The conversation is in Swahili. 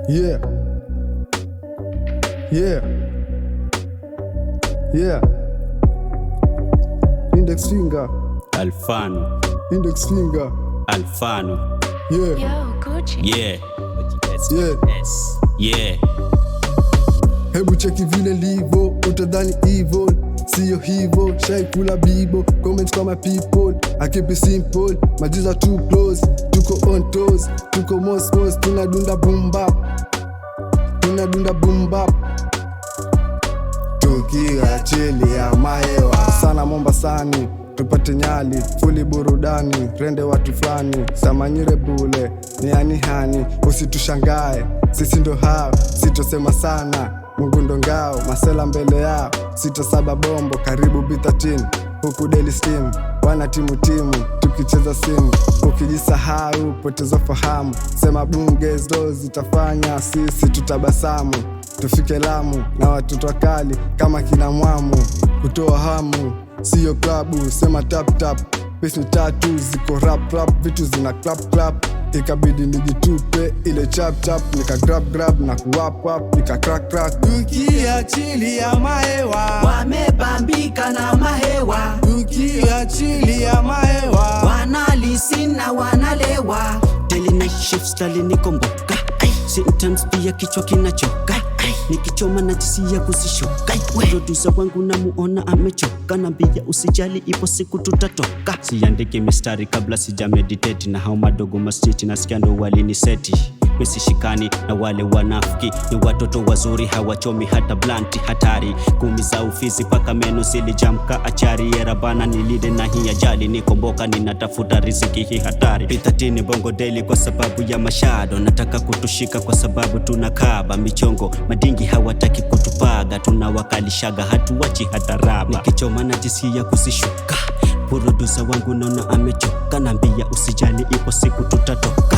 Yeah. Yeah. Yeah. Index finger. Alfano. Index finger. Alfano. Yeah. Yo, Gucci. Yeah. Yeah. Yeah. Hebu cheki vile livo, utadhani evil. Siyo hivo, shai kula bibo. Comments kwa my people, I keep it simple. Majiza too close, tuko on toes. Tuko mos, tunadunda boom bap. Tunadunda boom bap. Tukiwa chili ya maewa sana Mombasani, tupate nyali, fuli burudani, rende watu flani, samanyire bule, ni anihani, usitushangae, sisi ndo hao, sitosema sana, Mungu ndo ngao, masela mbele yao, 6-7 bombo, karibu B13, huku daily steam, wana timu, tukicheza simu, ukijisahau, poteza fahamu, sema bunge zo zitafanya, sisi tutabasamu, tufike Lamu, na watoto wakali, kama kina Mwamu, kutoa hamu, siyo klabu, sema tap, pesi tatu, ziko rap, vitu zina clap, ikabidi nijitupe, ile chap, nika grab, na kuwap, nika crack. Tukiachilia mahewa, wamebambika na mahewa, tukiachilia mahewa, wanalisina wanalewa. Daily night shifts tali nikomboka, sometimes pia kichwa kinachoka, nikichoma na jisia kusishoka. Producer wangu namuona amechoka, nambia usijali ipo siku tutatoka. Siandike mistari kabla sija meditate, na hao madogo mastiti nasikia ndo waliniseti. Mesishikani na wale wanafiki, ni watoto wazuri hawachomi hata blanti. Hatari kuumiza ufizi paka meno silijamka achari. Yerabana nilide na hii ajali, nikomboka ninatafuta riziki hii hatari. B13 bongo daily kwa sababu ya mashado, nataka kutushika kwa sababu tunakaba michongo. Madingi hawataki kutupaga, tunawakalishaga hatuwachi hata raba. Nikichoma na jisia kusishuka, producer wangu naona amechoka, nambia usijali ipo siku tutatoka.